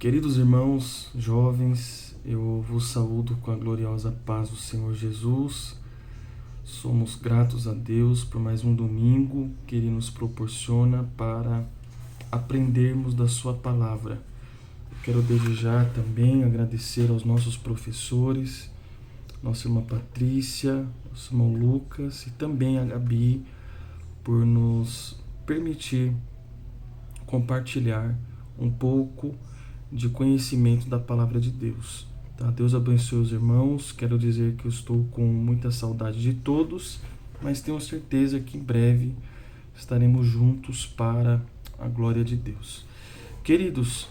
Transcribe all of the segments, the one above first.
Queridos irmãos, jovens, eu vos saúdo com a gloriosa paz do Senhor Jesus. Somos gratos a Deus por mais um domingo que Ele nos proporciona para aprendermos da Sua palavra. Eu quero desde já também agradecer aos nossos professores, nossa irmã Patrícia, nosso irmão Lucas e também a Gabi por nos permitir compartilhar um pouco de conhecimento da palavra de Deus. Tá? Deus abençoe os irmãos. Quero dizer que eu estou com muita saudade de todos, mas tenho certeza que em breve estaremos juntos para a glória de Deus. Queridos,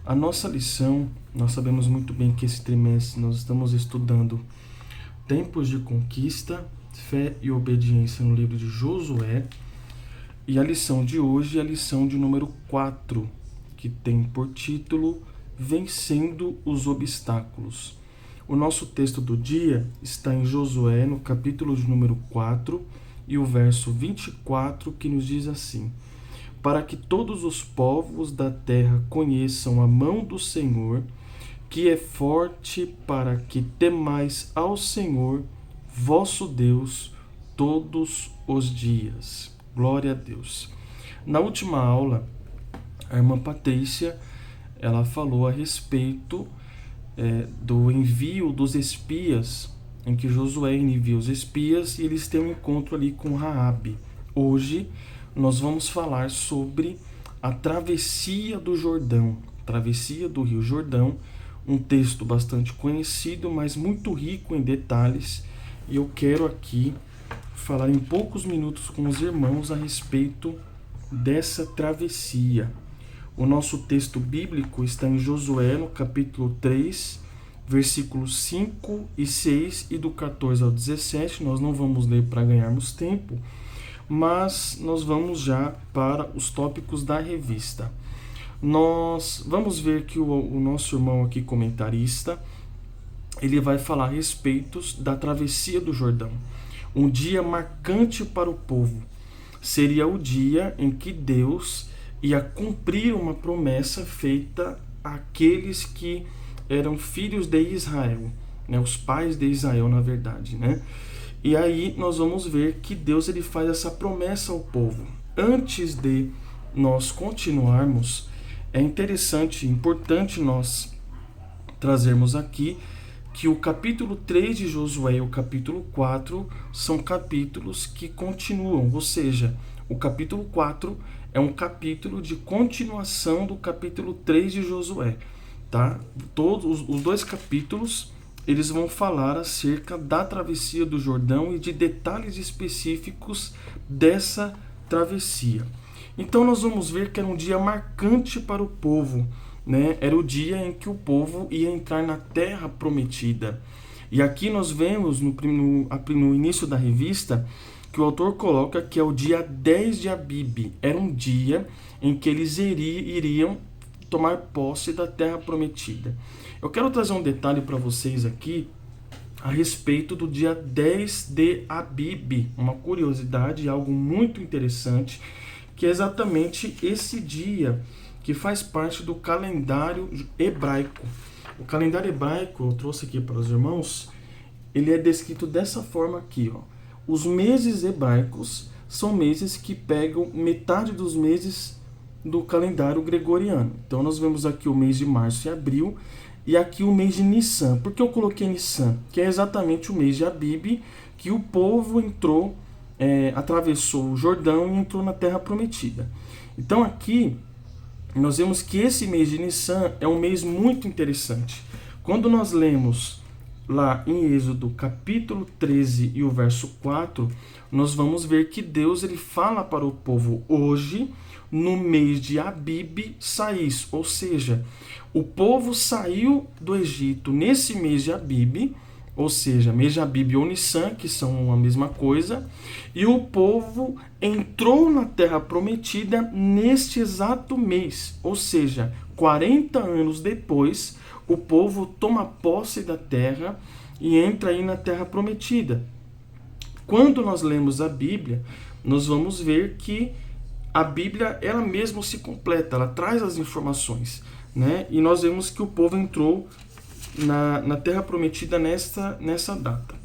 a nossa lição, nós sabemos muito bem que esse trimestre nós estamos estudando tempos de conquista, fé e obediência no livro de Josué. E a lição de hoje é a lição de número 4, que tem por título Vencendo os Obstáculos. O nosso texto do dia está em Josué, no capítulo de número 4, e o verso 24, que nos diz assim: para que todos os povos da terra conheçam a mão do Senhor, que é forte, para que temais ao Senhor, vosso Deus, todos os dias. Glória a Deus. Na última aula, a irmã Patrícia, ela falou a respeito do envio dos espias, em que Josué envia os espias e eles têm um encontro ali com Raabe. Hoje nós vamos falar sobre a travessia do Jordão, travessia do Rio Jordão, um texto bastante conhecido, mas muito rico em detalhes, e eu quero aqui falar em poucos minutos com os irmãos a respeito dessa travessia. O nosso texto bíblico está em Josué, no capítulo 3, versículos 5 e 6 e do 14 ao 17. Nós não vamos ler para ganharmos tempo, mas nós vamos já para os tópicos da revista. Nós vamos ver que o nosso irmão aqui, comentarista, ele vai falar a respeito da travessia do Jordão. Um dia marcante para o povo. Seria o dia em que Deus ia cumprir uma promessa feita àqueles que eram filhos de Israel, né? Os pais de Israel, na verdade, né? E aí nós vamos ver que Deus ele faz essa promessa ao povo. Antes de nós continuarmos, é interessante, importante nós trazermos aqui que o capítulo 3 de Josué e o capítulo 4 são capítulos que continuam, ou seja, o capítulo 4 é um capítulo de continuação do capítulo 3 de Josué, tá? Todos os dois capítulos, eles vão falar acerca da travessia do Jordão e de detalhes específicos dessa travessia. Então nós vamos ver que era um dia marcante para o povo, né? Era o dia em que o povo ia entrar na terra prometida. E aqui nós vemos no início da revista que o autor coloca que é o dia 10 de Abib. Era um dia em que eles iriam tomar posse da terra prometida. Eu quero trazer um detalhe para vocês aqui a respeito do dia 10 de Abib, uma curiosidade, algo muito interessante, que é exatamente esse dia que faz parte do calendário hebraico. O calendário hebraico, eu trouxe aqui para os irmãos, ele é descrito dessa forma aqui, ó. Os meses hebraicos são meses que pegam metade dos meses do calendário gregoriano. Então nós vemos aqui o mês de março e abril, e aqui o mês de Nissan. Por que eu coloquei Nissan? Que é exatamente o mês de Abib, que o povo entrou, atravessou o Jordão e entrou na terra prometida. Então aqui nós vemos que esse mês de Nissan é um mês muito interessante. Quando nós lemos lá em Êxodo capítulo 13 e o verso 4, nós vamos ver que Deus ele fala para o povo: hoje, no mês de Abib, saís. Ou seja, o povo saiu do Egito nesse mês de Abib, ou seja, mês de Abib ou Nissan, que são a mesma coisa, e o povo entrou na terra prometida neste exato mês, ou seja, 40 anos depois, o povo toma posse da terra e entra aí na terra prometida. Quando nós lemos a Bíblia, nós vamos ver que a Bíblia ela mesma se completa, ela traz as informações, né? E nós vemos que o povo entrou na Terra Prometida nessa data.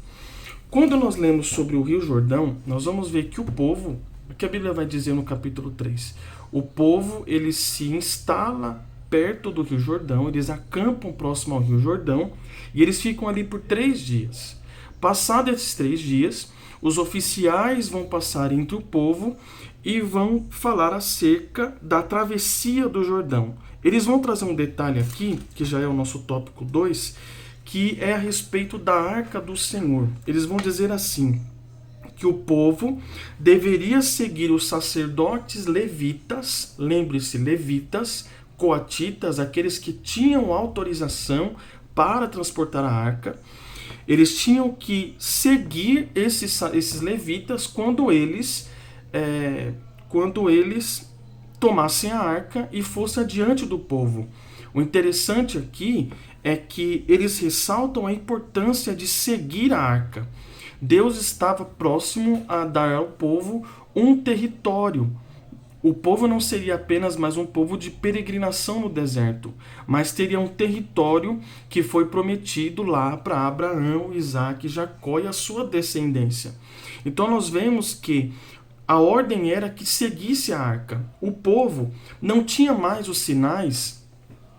Quando nós lemos sobre o Rio Jordão, nós vamos ver que o povo, o que a Bíblia vai dizer no capítulo 3, o povo ele se instala perto do Rio Jordão, eles acampam próximo ao Rio Jordão e eles ficam ali por 3 dias. Passados esses 3 dias, os oficiais vão passar entre o povo e vão falar acerca da travessia do Jordão. Eles vão trazer um detalhe aqui, que já é o nosso tópico 2, que é a respeito da Arca do Senhor. Eles vão dizer assim, que o povo deveria seguir os sacerdotes levitas, lembre-se, levitas, coatitas, aqueles que tinham autorização para transportar a arca. Eles tinham que seguir esses levitas quando eles tomassem a arca e fossem adiante do povo. O interessante aqui é que eles ressaltam a importância de seguir a arca. Deus estava próximo a dar ao povo um território. O povo não seria apenas mais um povo de peregrinação no deserto, mas teria um território que foi prometido lá para Abraão, Isaac, Jacó e a sua descendência. Então nós vemos que a ordem era que seguisse a arca. O povo não tinha mais os sinais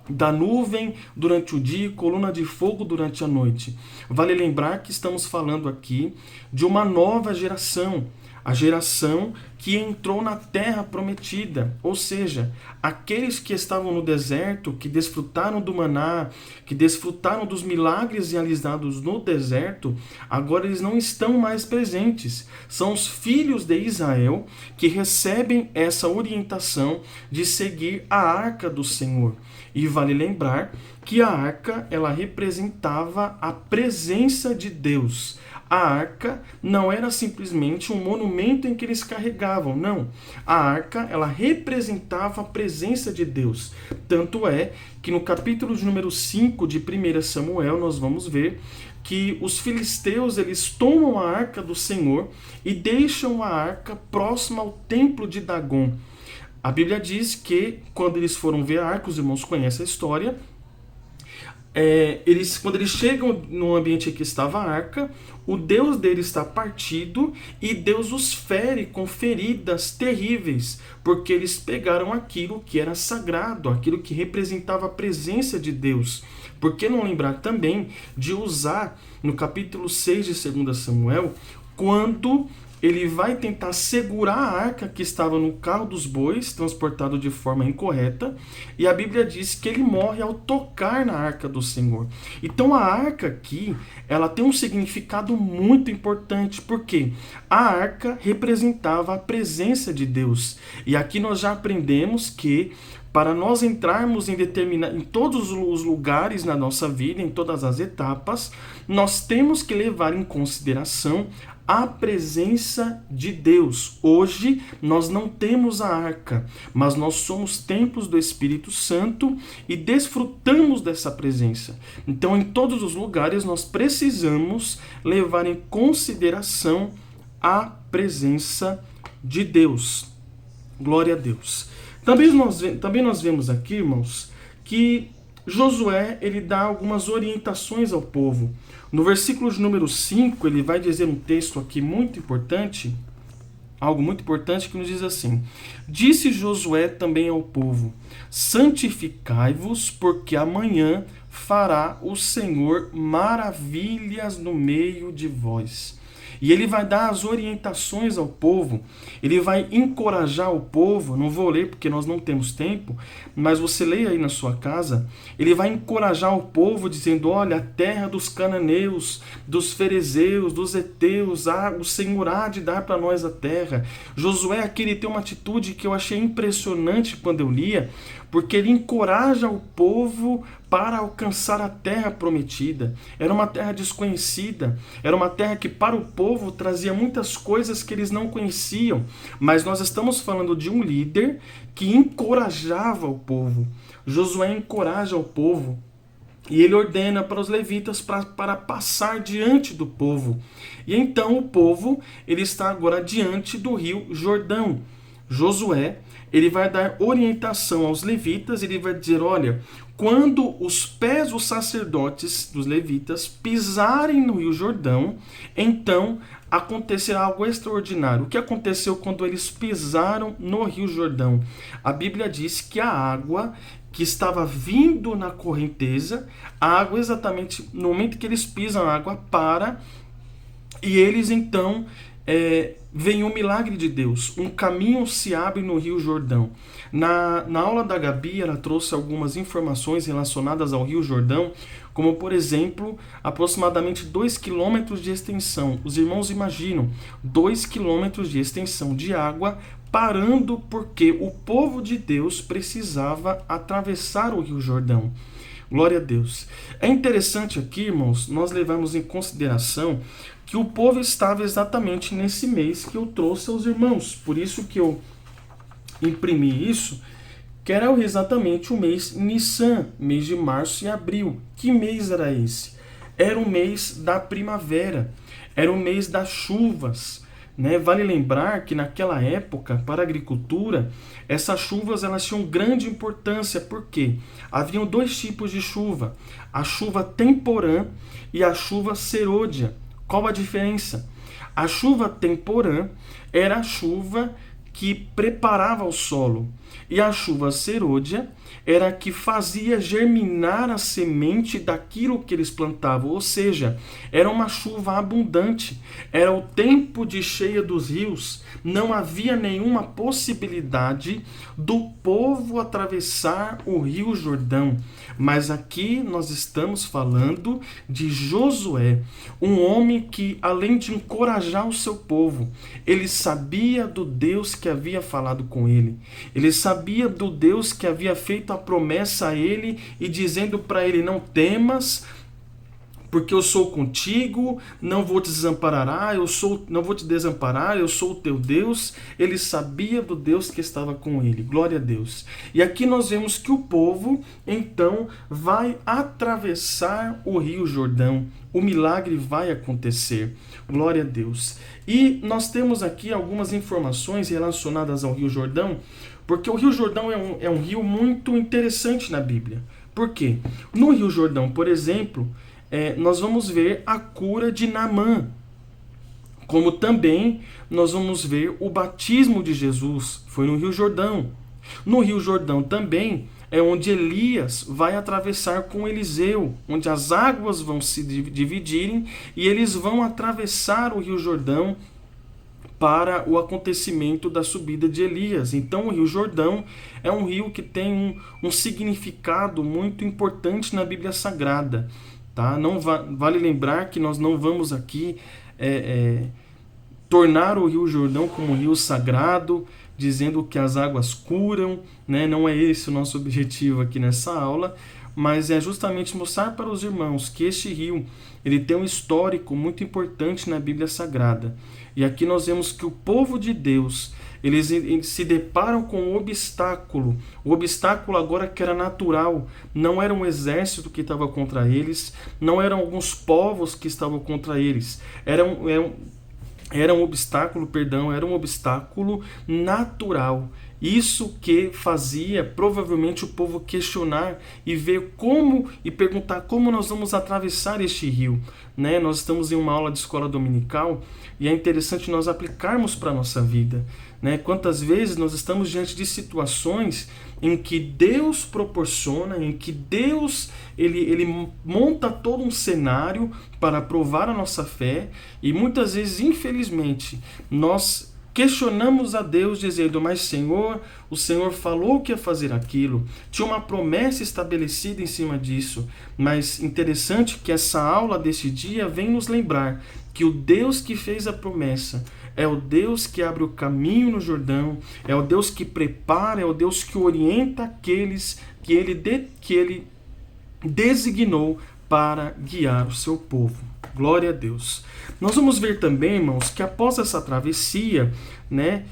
da nuvem durante o dia e coluna de fogo durante a noite. Vale lembrar que estamos falando aqui de uma nova geração, a geração que entrou na terra prometida, ou seja, aqueles que estavam no deserto, que desfrutaram do maná, que desfrutaram dos milagres realizados no deserto, agora eles não estão mais presentes. São os filhos de Israel que recebem essa orientação de seguir a arca do Senhor. E vale lembrar que a arca, ela representava a presença de Deus. A arca não era simplesmente um monumento em que eles carregavam, não. A arca, ela representava a presença de Deus. Tanto é que no capítulo de número 5 de 1 Samuel, nós vamos ver que os filisteus, eles tomam a arca do Senhor e deixam a arca próxima ao templo de Dagon. A Bíblia diz que quando eles foram ver a arca, os irmãos conhecem a história, quando eles chegam no ambiente em que estava a arca, o Deus deles está partido e Deus os fere com feridas terríveis, porque eles pegaram aquilo que era sagrado, aquilo que representava a presença de Deus. Por que não lembrar também de usar no capítulo 6 de 2 Samuel, quando ele vai tentar segurar a arca que estava no carro dos bois, transportado de forma incorreta, e a Bíblia diz que ele morre ao tocar na arca do Senhor. Então a arca aqui, ela tem um significado muito importante, porque a arca representava a presença de Deus. E aqui nós já aprendemos que para nós entrarmos em todos os lugares na nossa vida, em todas as etapas, nós temos que levar em consideração a presença de Deus. Hoje nós não temos a arca, mas nós somos templos do Espírito Santo e desfrutamos dessa presença. Então, em todos os lugares nós precisamos levar em consideração a presença de Deus. Glória a Deus. Também nós vemos aqui, irmãos, que Josué ele dá algumas orientações ao povo. No versículo de número 5, ele vai dizer um texto aqui muito importante, algo muito importante que nos diz assim: disse Josué também ao povo, santificai-vos, porque amanhã fará o Senhor maravilhas no meio de vós. E ele vai dar as orientações ao povo, ele vai encorajar o povo. Não vou ler porque nós não temos tempo, mas você leia aí na sua casa. Ele vai encorajar o povo dizendo: olha, a terra dos cananeus, dos ferezeus, dos heteus, o Senhor há de dar para nós a terra. Josué aqui ele tem uma atitude que eu achei impressionante quando eu lia, porque ele encoraja o povo para alcançar a terra prometida. Era uma terra desconhecida, era uma terra que para o povo trazia muitas coisas que eles não conheciam, mas nós estamos falando de um líder que encorajava o povo. Josué encoraja o povo e ele ordena para os levitas para passar diante do povo. E então o povo ele está agora diante do rio Jordão. Josué, ele vai dar orientação aos levitas, ele vai dizer, olha, quando os pés dos sacerdotes, dos levitas, pisarem no Rio Jordão, então acontecerá algo extraordinário. O que aconteceu quando eles pisaram no Rio Jordão? A Bíblia diz que a água que estava vindo na correnteza, a água exatamente no momento que eles pisam, a água para, e eles então vem um milagre de Deus, um caminho se abre no Rio Jordão. Na aula da Gabi, ela trouxe algumas informações relacionadas ao Rio Jordão, como por exemplo, aproximadamente 2 quilômetros de extensão. Os irmãos imaginam, 2 quilômetros de extensão de água parando porque o povo de Deus precisava atravessar o Rio Jordão. Glória a Deus. É interessante aqui, irmãos, nós levamos em consideração que o povo estava exatamente nesse mês que eu trouxe aos irmãos. Por isso que eu imprimi isso, que era exatamente o mês Nissan, mês de março e abril. Que mês era esse? Era o mês da primavera, era o mês das chuvas. Né? Vale lembrar que naquela época, para a agricultura, essas chuvas elas tinham grande importância, porque haviam 2 tipos de chuva, a chuva temporã e a chuva serôdia. Qual a diferença? A chuva temporã era a chuva que preparava o solo, e a chuva serôdia era a que fazia germinar a semente daquilo que eles plantavam, ou seja, era uma chuva abundante, era o tempo de cheia dos rios, não havia nenhuma possibilidade do povo atravessar o Rio Jordão. Mas aqui nós estamos falando de Josué, um homem que, além de encorajar o seu povo, ele sabia do Deus que havia falado com ele, ele sabia do Deus que havia feito a promessa a ele e dizendo para ele, não temas, porque eu sou contigo, não vou te desamparar, não vou te desamparar, eu sou o teu Deus. Ele sabia do Deus que estava com ele, glória a Deus. E aqui nós vemos que o povo, então, vai atravessar o Rio Jordão, o milagre vai acontecer, glória a Deus. E nós temos aqui algumas informações relacionadas ao Rio Jordão, porque o Rio Jordão é um rio muito interessante na Bíblia. Por quê? No Rio Jordão, por exemplo, nós vamos ver a cura de Naamã, como também nós vamos ver o batismo de Jesus, foi no Rio Jordão. No Rio Jordão também é onde Elias vai atravessar com Eliseu, onde as águas vão se dividirem e eles vão atravessar o Rio Jordão para o acontecimento da subida de Elias. Então o Rio Jordão é um rio que tem um significado muito importante na Bíblia Sagrada. Tá? Não vale lembrar que nós não vamos aqui tornar o Rio Jordão como um rio sagrado, dizendo que as águas curam, né? Não é esse o nosso objetivo aqui nessa aula, mas é justamente mostrar para os irmãos que este rio ele tem um histórico muito importante na Bíblia Sagrada. E aqui nós vemos que o povo de Deus, eles se deparam com um obstáculo. O obstáculo agora que era natural, não era um exército que estava contra eles, não eram alguns povos que estavam contra eles. Era um obstáculo natural. Isso que fazia provavelmente o povo questionar e ver como e perguntar como nós vamos atravessar este rio. Né? Nós estamos em uma aula de escola dominical e é interessante nós aplicarmos para a nossa vida. Né? Quantas vezes nós estamos diante de situações em que Deus proporciona, em que Deus ele monta todo um cenário para provar a nossa fé e muitas vezes, infelizmente, nós questionamos a Deus dizendo, mas Senhor, o Senhor falou que ia fazer aquilo, tinha uma promessa estabelecida em cima disso, mas interessante que essa aula desse dia vem nos lembrar que o Deus que fez a promessa é o Deus que abre o caminho no Jordão, é o Deus que prepara, é o Deus que orienta aqueles que ele designou para guiar o seu povo. Glória a Deus. Nós vamos ver também, irmãos, que após essa travessia, né,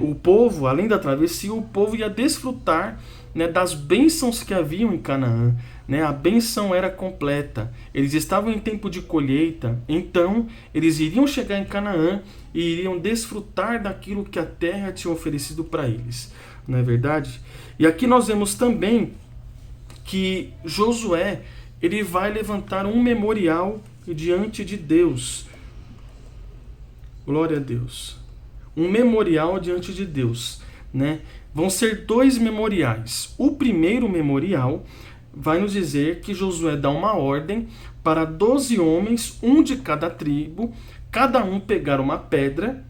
o povo, além da travessia, o povo ia desfrutar né, das bênçãos que haviam em Canaã. Né? A bênção era completa. Eles estavam em tempo de colheita, então eles iriam chegar em Canaã e iriam desfrutar daquilo que a terra tinha oferecido para eles. Não é verdade? E aqui nós vemos também que Josué ele vai levantar um memorial diante de Deus. Glória a Deus. Um memorial diante de Deus, né? Vão ser 2 memoriais. O primeiro memorial vai nos dizer que Josué dá uma ordem para 12 homens, um de cada tribo, cada um pegar uma pedra,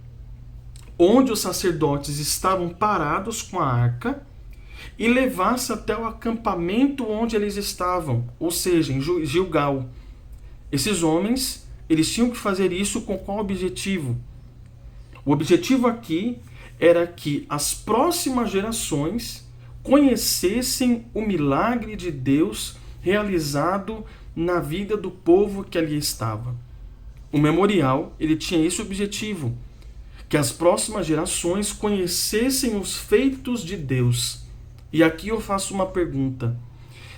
onde os sacerdotes estavam parados com a arca, e levasse até o acampamento onde eles estavam, ou seja, em Gilgal. Esses homens, eles tinham que fazer isso com qual objetivo? O objetivo aqui era que as próximas gerações conhecessem o milagre de Deus realizado na vida do povo que ali estava. O memorial, ele tinha esse objetivo, que as próximas gerações conhecessem os feitos de Deus. E aqui eu faço uma pergunta.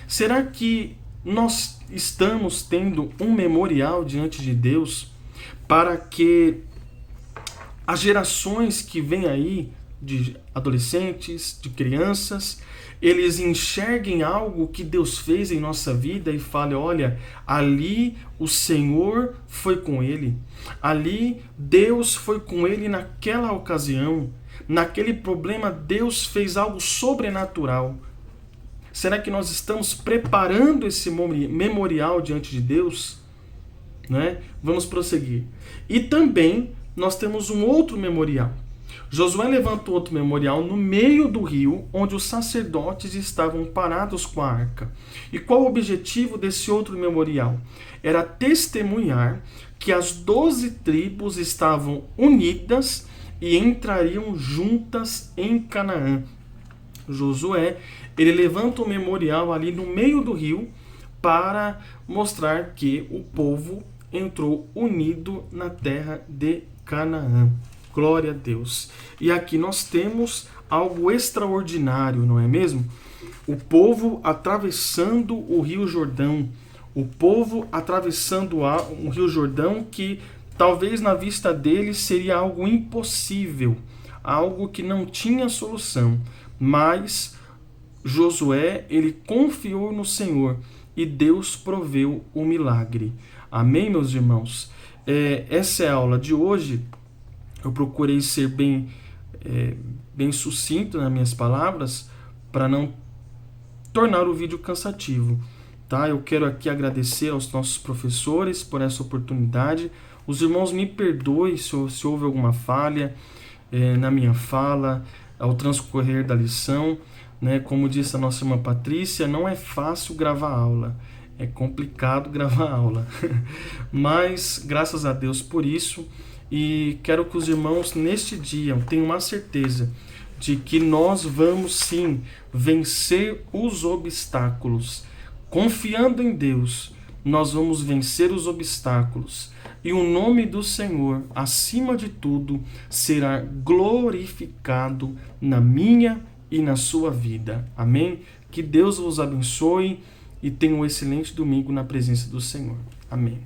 Será que nós estamos tendo um memorial diante de Deus para que as gerações que vêm aí, de adolescentes, de crianças, eles enxerguem algo que Deus fez em nossa vida e falem, olha, ali o Senhor foi com ele, ali Deus foi com ele naquela ocasião, naquele problema Deus fez algo sobrenatural. Será que nós estamos preparando esse memorial diante de Deus? Né? Vamos prosseguir. E também nós temos um outro memorial. Josué levantou outro memorial no meio do rio, onde os sacerdotes estavam parados com a arca. E qual o objetivo desse outro memorial? Era testemunhar que as 12 tribos estavam unidas e entrariam juntas em Canaã. Josué, ele levanta o memorial ali no meio do rio para mostrar que o povo entrou unido na terra de Canaã. Glória a Deus. E aqui nós temos algo extraordinário, não é mesmo? O povo atravessando o Rio Jordão. O povo atravessando o Rio Jordão que talvez na vista deles seria algo impossível, algo que não tinha solução. Mas Josué, ele confiou no Senhor e Deus proveu o milagre. Amém, meus irmãos? Essa é a aula de hoje. Eu procurei ser bem sucinto nas minhas palavras para não tornar o vídeo cansativo. Tá? Eu quero aqui agradecer aos nossos professores por essa oportunidade. Os irmãos me perdoem se houve alguma falha na minha fala, ao transcorrer da lição. Né? Como disse a nossa irmã Patrícia, não é fácil gravar aula. É complicado gravar aula. Mas, graças a Deus por isso. E quero que os irmãos, neste dia, tenham uma certeza de que nós vamos, sim, vencer os obstáculos. Confiando em Deus, nós vamos vencer os obstáculos. E o nome do Senhor, acima de tudo, será glorificado na minha e na sua vida. Amém? Que Deus vos abençoe e tenha um excelente domingo na presença do Senhor. Amém.